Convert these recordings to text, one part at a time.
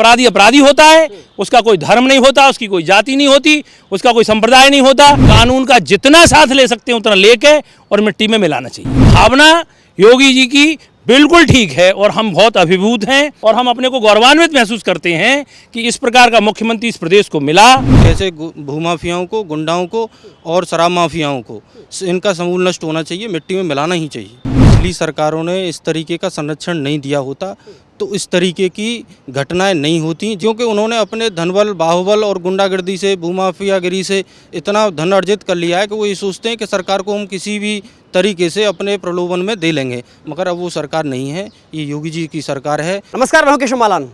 अपराधी अपराधी होता है, उसका कोई धर्म नहीं होता, उसकी कोई जाति नहीं होती, उसका कोई संप्रदाय नहीं होता। कानून का जितना साथ ले सकते हैं उतना लेके और मिट्टी में मिलाना चाहिए। भावना योगी जी की बिल्कुल ठीक है और हम बहुत अभिभूत हैं और हम अपने को गौरवान्वित महसूस करते हैं कि इस प्रकार का मुख्यमंत्री इस प्रदेश को मिला। ऐसे भूमाफियाओं को, गुंडाओं को और शराब माफियाओं को इनका समूल नष्ट होना चाहिए, मिट्टी में मिलाना ही चाहिए। पिछली सरकारों ने इस तरीके का संरक्षण नहीं दिया होता तो इस तरीके की घटनाएं नहीं होती, क्योंकि उन्होंने अपने धनबल, बाहुबल और गुंडागर्दी से, भूमाफियागिरी से इतना धन अर्जित कर लिया है कि वो ये सोचते हैं कि सरकार को हम किसी भी तरीके से अपने प्रलोभन में दे लेंगे, मगर अब वो सरकार नहीं है, ये योगी जी की सरकार है। नमस्कार, मैं हूं केशव मालान।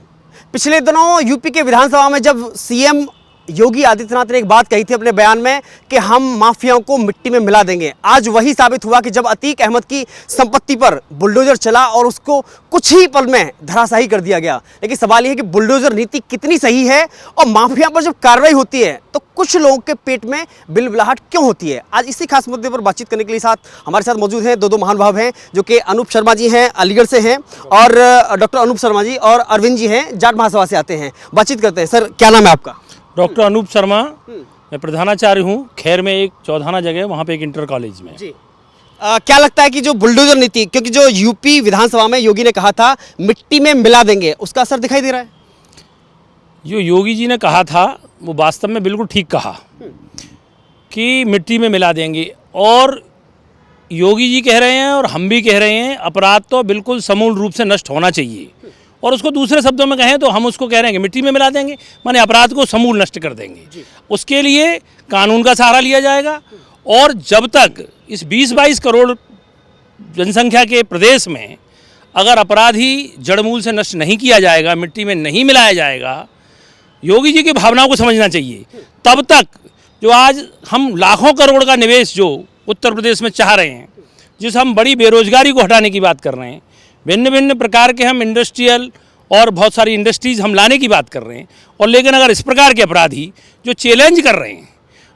पिछले दिनों यूपी के विधानसभा में जब सीएम योगी आदित्यनाथ ने एक बात कही थी अपने बयान में कि हम माफियाओं को मिट्टी में मिला देंगे, आज वही साबित हुआ कि जब अतीक अहमद की संपत्ति पर बुलडोजर चला और उसको कुछ ही पल में धराशायी कर दिया गया। लेकिन सवाल यह है कि बुलडोजर नीति कितनी सही है और माफिया पर जब कार्रवाई होती है तो कुछ लोगों के पेट में बिलबिलाहट क्यों होती है। आज इसी खास मुद्दे पर बातचीत करने के लिए हमारे साथ मौजूद हैं दो महानुभाव हैं, जो कि अनूप शर्मा जी हैं, अलीगढ़ से हैं, और डॉक्टर अनूप शर्मा जी और अरविंद जी हैं, जाट महासभा से आते हैं। बातचीत करते हैं। सर, क्या नाम है आपका? डॉक्टर अनूप शर्मा, मैं प्रधानाचार्य हूँ खैर में, एक चौधाना जगह वहाँ पे एक इंटर कॉलेज में जी। क्या लगता है कि जो बुलडोजर नीति, क्योंकि जो यूपी विधानसभा में योगी ने कहा था मिट्टी में मिला देंगे, उसका असर दिखाई दे रहा है? जो योगी जी ने कहा था वो वास्तव में बिल्कुल ठीक कहा कि मिट्टी में मिला देंगे, और योगी जी कह रहे हैं और हम भी कह रहे हैं अपराध तो बिल्कुल समूल रूप से नष्ट होना चाहिए, और उसको दूसरे शब्दों में कहें तो हम उसको कह रहे हैं कि मिट्टी में मिला देंगे, माने अपराध को समूल नष्ट कर देंगे। उसके लिए कानून का सहारा लिया जाएगा, और जब तक इस 20-22 करोड़ जनसंख्या के प्रदेश में अगर अपराधी जड़मूल से नष्ट नहीं किया जाएगा, मिट्टी में नहीं मिलाया जाएगा, योगी जी की भावनाओं को समझना चाहिए, तब तक जो आज हम लाखों करोड़ का निवेश जो उत्तर प्रदेश में चाह रहे हैं, जिस हम बड़ी बेरोजगारी को हटाने की बात कर रहे हैं, भिन्न भिन्न प्रकार के हम इंडस्ट्रियल और बहुत सारी इंडस्ट्रीज़ हम लाने की बात कर रहे हैं, और लेकिन अगर इस प्रकार के अपराधी जो चैलेंज कर रहे हैं,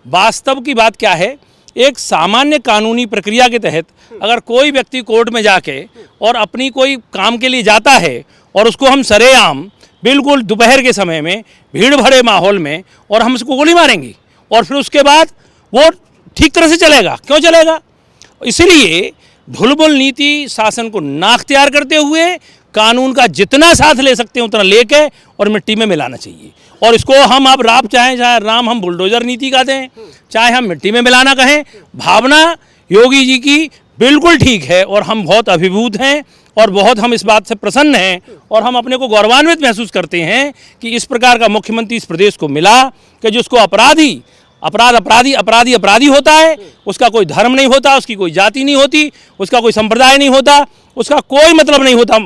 वास्तव की बात क्या है, एक सामान्य कानूनी प्रक्रिया के तहत अगर कोई व्यक्ति कोर्ट में जाके और अपनी कोई काम के लिए जाता है और उसको हम सरेआम बिल्कुल दोपहर के समय में भीड़ भरे माहौल में और हम उसको गोली मारेंगे, और फिर उसके बाद वो ठीक तरह से चलेगा? क्यों चलेगा? इसलिए भुलबुल नीति शासन को नाख्तियार करते हुए कानून का जितना साथ ले सकते हैं उतना लेके और मिट्टी में मिलाना चाहिए। और इसको हम अब राम चाहे राम हम बुलडोजर नीति का दें, चाहे हम मिट्टी में मिलाना कहें, भावना योगी जी की बिल्कुल ठीक है और हम बहुत अभिभूत हैं और बहुत हम इस बात से प्रसन्न हैं और हम अपने को गौरवान्वित महसूस करते हैं कि इस प्रकार का मुख्यमंत्री इस प्रदेश को मिला कि जिसको अपराधी अपराधी होता है, उसका कोई धर्म नहीं होता, उसकी कोई जाति नहीं होती, उसका कोई संप्रदाय नहीं होता, उसका कोई मतलब नहीं होता,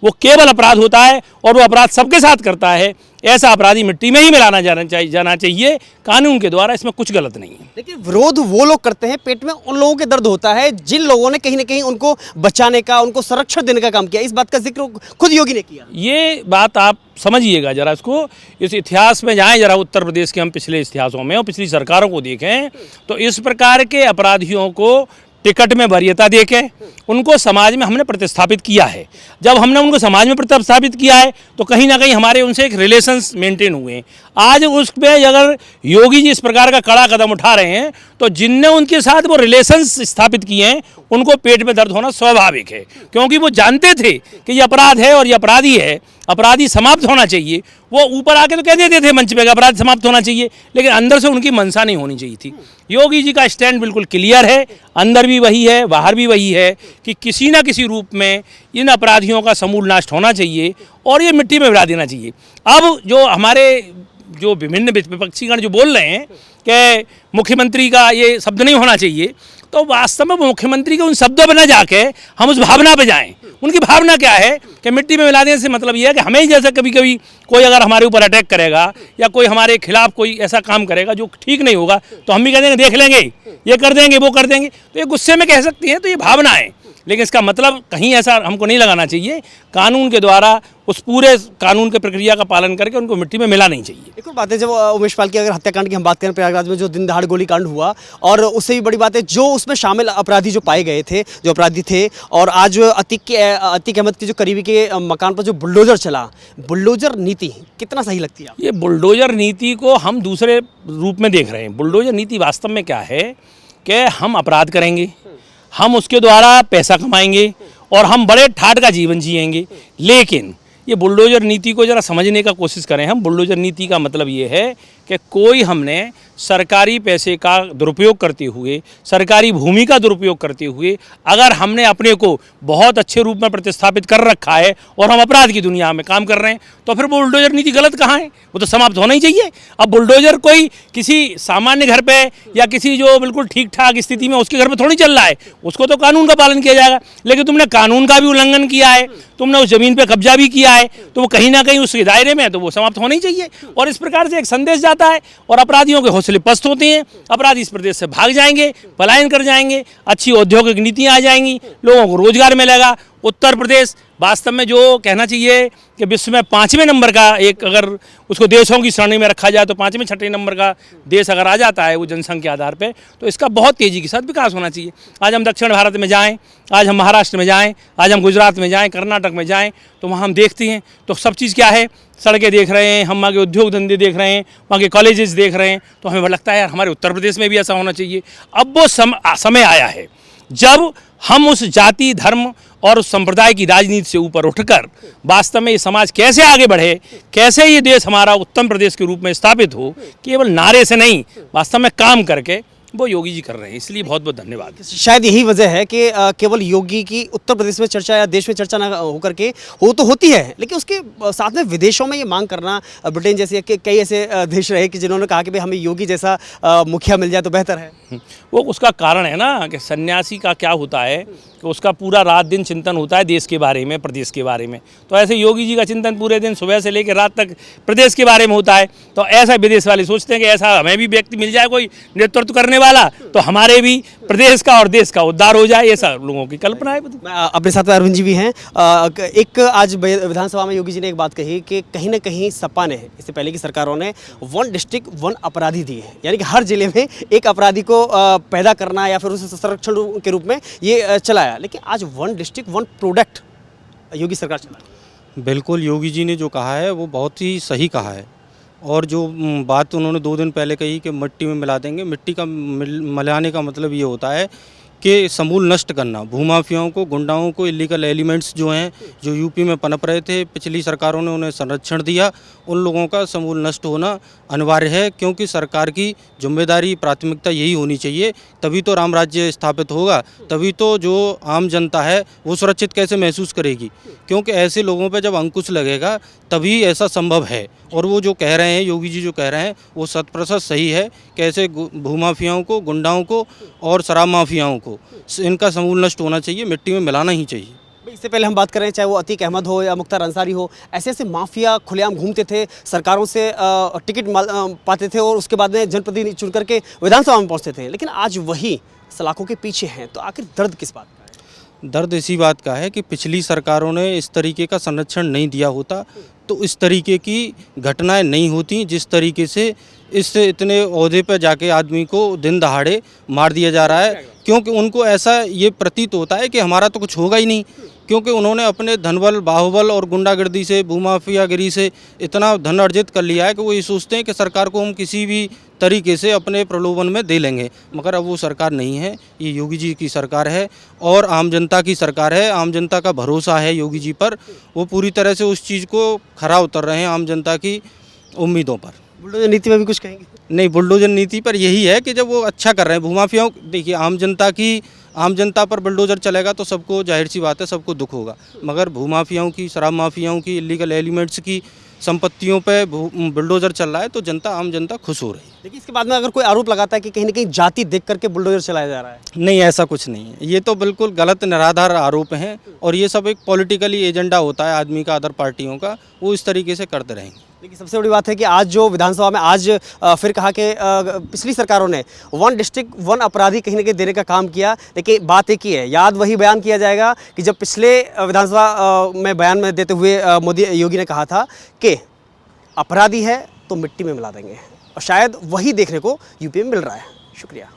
वो केवल अपराध होता है और वो अपराध सबके साथ करता है। ऐसा अपराधी मिट्टी में ही मिलाना जाना चाहिए कानून के द्वारा, इसमें कुछ गलत नहीं है। लेकिन विरोध वो लोग करते हैं, पेट में उन लोगों के दर्द होता है जिन लोगों ने कहीं ना कहीं उनको बचाने का, उनको संरक्षण देने का काम किया। इस बात का जिक्र खुद योगी ने किया। ये बात आप समझिएगा जरा, इसको इस इतिहास में जाएं जरा, उत्तर प्रदेश के हम पिछले इतिहासों में और पिछली सरकारों को देखें तो इस प्रकार के अपराधियों को टिकट में वरीयता देके उनको समाज में हमने प्रतिस्थापित किया है। जब हमने उनको समाज में प्रतिस्थापित किया है तो कहीं ना कहीं हमारे उनसे एक रिलेशंस मेंटेन हुए। आज उसमें अगर योगी जी इस प्रकार का कड़ा कदम उठा रहे हैं तो जिनने उनके साथ वो रिलेशंस स्थापित किए हैं उनको पेट में दर्द होना स्वाभाविक है, क्योंकि वो जानते थे कि ये अपराध है और ये अपराधी है, अपराधी समाप्त होना चाहिए। वो ऊपर आके तो कह देते थे मंच पे अपराध समाप्त होना चाहिए, लेकिन अंदर से उनकी मंशा नहीं होनी चाहिए थी। योगी जी का स्टैंड बिल्कुल क्लियर है, अंदर भी वही है, बाहर भी वही है कि किसी न किसी रूप में इन अपराधियों का समूल नाश होना चाहिए और ये मिट्टी में मिला देना चाहिए। अब जो हमारे जो विभिन्न विपक्षीगण जो बोल रहे हैं कि मुख्यमंत्री का ये शब्द नहीं होना चाहिए, तो वास्तव में मुख्यमंत्री के उन शब्दों पर न जाके हम उस भावना पे जाएं। उनकी भावना क्या है कि मिट्टी में मिला देने से मतलब ये है कि हमें ही जैसे कभी कभी कोई अगर हमारे ऊपर अटैक करेगा या कोई हमारे खिलाफ कोई ऐसा काम करेगा जो ठीक नहीं होगा तो हम भी कह देंगे देख लेंगे, ये कर देंगे, वो कर देंगे, तो ये गुस्से में कह सकती हैं, तो ये भावना है। लेकिन इसका मतलब कहीं ऐसा हमको नहीं लगाना चाहिए। कानून के द्वारा उस पूरे कानून के प्रक्रिया का पालन करके उनको मिट्टी में मिला नहीं चाहिए। एक और बात है, जब उमेश पाल की अगर हत्याकांड की हम बात करें, प्रयागराज में जो दिन दहाड़ गोली कांड हुआ, और उससे भी बड़ी बात है जो उसमें शामिल अपराधी जो पाए गए थे, जो अपराधी थे, और आज अतीक अहमद के जो करीबी के मकान पर जो बुलडोजर चला, बुलडोजर नीति कितना सही लगती है आपको? ये बुलडोजर नीति को हम दूसरे रूप में देख रहे हैं। बुलडोजर नीति वास्तव में क्या है कि हम अपराध करेंगे, हम उसके द्वारा पैसा कमाएंगे और हम बड़े ठाट का जीवन जिएंगे। लेकिन ये बुलडोजर नीति को ज़रा समझने का कोशिश करें हम। बुलडोजर नीति का मतलब ये है कि कोई हमने सरकारी पैसे का दुरुपयोग करते हुए, सरकारी भूमि का दुरुपयोग करते हुए अगर हमने अपने को बहुत अच्छे रूप में प्रतिस्थापित कर रखा है और हम अपराध की दुनिया में काम कर रहे हैं, तो फिर बुलडोजर नीति गलत कहाँ है? वो तो समाप्त होना ही चाहिए। अब बुलडोजर कोई किसी सामान्य घर पे या किसी जो बिल्कुल ठीक ठाक स्थिति में उसके घर पे थोड़ी चल रहा है, उसको तो कानून का पालन किया जाएगा। लेकिन तुमने कानून का भी उल्लंघन किया है, तुमने उस जमीन पे कब्जा भी किया है, तो वो कहीं ना कहीं उसके दायरे में है, तो वो समाप्त होना ही चाहिए। और इस प्रकार से एक संदेश जाता है और अपराधियों के हौसले पस्त होते हैं। अपराधी इस प्रदेश से भाग जाएंगे, पलायन कर जाएंगे, अच्छी औद्योगिक नीतियाँ आ जाएंगी, लोगों को रोजगार मिलेगा। उत्तर प्रदेश वास्तव में जो कहना चाहिए कि विश्व में 5वें नंबर का एक, अगर उसको देशों की श्रेणी में रखा जाए तो 5वें 6वें नंबर का देश अगर आ जाता है वो जनसंख्या के आधार पे, तो इसका बहुत तेज़ी के साथ विकास होना चाहिए। आज हम दक्षिण भारत में जाएं, आज हम महाराष्ट्र में जाएं, आज हम गुजरात में जाएं, कर्नाटक में जाएं, तो वहाँ हम देखते हैं तो सब चीज़ क्या है, सड़कें देख रहे हैं, हम वहाँ के उद्योग धंधे देख रहे हैं, वहाँ के कॉलेजेस देख रहे हैं, तो हमें लगता है यार हमारे उत्तर प्रदेश में भी ऐसा होना चाहिए। अब वो समय आया है जब हम उस जाति, धर्म और उस संप्रदाय की राजनीति से ऊपर उठकर वास्तव में ये समाज कैसे आगे बढ़े, कैसे ये देश हमारा उत्तम प्रदेश के रूप में स्थापित हो, केवल नारे से नहीं वास्तव में काम करके, वो योगी जी कर रहे हैं। इसलिए बहुत बहुत धन्यवाद। शायद यही वजह है कि केवल योगी की उत्तर प्रदेश में चर्चा या देश में चर्चा ना होकर के हो तो होती है, लेकिन उसके साथ में विदेशों में ये मांग करना, ब्रिटेन जैसे कई ऐसे देश रहे कि जिन्होंने कहा कि भाई हमें योगी जैसा मुखिया मिल जाए तो बेहतर है। वो उसका कारण है ना कि सन्यासी का क्या होता है कि उसका पूरा रात दिन चिंतन होता है देश के बारे में, प्रदेश के बारे में। तो ऐसे योगी जी का चिंतन पूरे दिन सुबह से लेकर रात तक प्रदेश के बारे में होता है। तो ऐसा विदेश वाले सोचते हैं कि ऐसा हमें भी व्यक्ति मिल जाए कोई नेतृत्व करने वाला, तो हमारे भी प्रदेश का और देश का उद्धार हो जाए। ऐसा लोगों की कल्पना है। अपने साथ में अरविंद जी भी हैं। एक आज विधानसभा में योगी जी ने एक बात कही कि कहीं ना कहीं सपा ने, इससे पहले की सरकारों ने 1 डिस्ट्रिक्ट 1 अपराधी दी है, यानी कि हर जिले में एक अपराधी को पैदा करना या फिर उसे संरक्षण के रूप में ये चलाया। लेकिन आज 1 डिस्ट्रिक्ट 1 प्रोडक्ट योगी सरकार चला। बिल्कुल, योगी जी ने जो कहा है वो बहुत ही सही कहा है। और जो बात उन्होंने 2 दिन पहले कही कि मिट्टी में मिला देंगे, मिट्टी का मिलाने का मतलब ये होता है कि समूल नष्ट करना, भूमाफियाओं को, गुंडाओं को, इलीगल एलिमेंट्स जो हैं, जो यूपी में पनप रहे थे, पिछली सरकारों ने उन्हें संरक्षण दिया, उन लोगों का समूल नष्ट होना अनिवार्य है। क्योंकि सरकार की जिम्मेदारी, प्राथमिकता यही होनी चाहिए, तभी तो राम राज्य स्थापित होगा, तभी तो जो आम जनता है वो सुरक्षित कैसे महसूस करेगी। क्योंकि ऐसे लोगों पर जब अंकुश लगेगा तभी ऐसा संभव है। और वो जो कह रहे हैं, योगी जी जो कह रहे हैं, वो 100% सही है कि ऐसे भूमाफियाओं को, गुंडाओं को और शराब माफियाओं को, इनका समूल नष्ट होना चाहिए, मिट्टी में मिलाना ही चाहिए। इससे पहले हम बात करें, चाहे वो अतीक अहमद हो या मुख्तार अंसारी हो, ऐसे ऐसे माफिया खुलेआम घूमते थे, सरकारों से टिकट पाते थे और उसके बाद में जनप्रतिनिधि चुन करके विधानसभा में पहुंचते थे। लेकिन आज वही सलाखों के पीछे हैं। तो आखिर दर्द किस बात का है? दर्द इसी बात का है कि पिछली सरकारों ने इस तरीके का संरक्षण नहीं दिया होता तो इस तरीके की घटनाएं नहीं होती। जिस तरीके से इस इतने ओहदे पर जाके आदमी को दिन दहाड़े मार दिया जा रहा है, क्योंकि उनको ऐसा ये प्रतीत होता है कि हमारा तो कुछ होगा ही नहीं। क्योंकि उन्होंने अपने धनबल, बाहुबल और गुंडागर्दी से, भूमाफियागिरी से इतना धन अर्जित कर लिया है कि वो ये सोचते हैं कि सरकार को हम किसी भी तरीके से अपने प्रलोभन में दे लेंगे। मगर अब वो सरकार नहीं है, ये योगी जी की सरकार है और आम जनता की सरकार है। आम जनता का भरोसा है योगी जी पर, वो पूरी तरह से उस चीज़ को खरा उतर रहे हैं आम जनता की उम्मीदों पर। बुलडोजर नीति में भी कुछ कहेंगे? नहीं, बुलडोजर नीति पर यही है कि जब वो अच्छा कर रहे हैं भूमाफियाओं, देखिए आम जनता पर बुलडोजर चलेगा तो सबको, जाहिर सी बात है, सबको दुख होगा। मगर भूमाफियाओं की, शराब माफियाओं की, इलीगल एलिमेंट्स की संपत्तियों पे बुलडोजर चल रहा है तो आम जनता खुश हो रही है। लेकिन इसके बाद में अगर कोई आरोप लगाता है कि कहीं ना कहीं जाति देख करके बुलडोजर चलाया जा रहा है, नहीं, ऐसा कुछ नहीं है। ये तो बिल्कुल गलत, निराधार आरोप हैं और ये सब एक पॉलिटिकली एजेंडा होता है आदमी का, अदर पार्टियों का, वो इस तरीके से करते रहेंगे। देखिए सबसे बड़ी बात है कि आज जो विधानसभा में आज फिर कहा कि पिछली सरकारों ने वन डिस्ट्रिक्ट वन अपराधी कहीं ना कहीं देने का काम किया, लेकिन बात एक ही है, याद वही बयान किया जाएगा कि जब पिछले विधानसभा में बयान में देते हुए मोदी योगी ने कहा था कि अपराधी है तो मिट्टी में मिला देंगे, और शायद वही देखने को यूपी में मिल रहा है। शुक्रिया।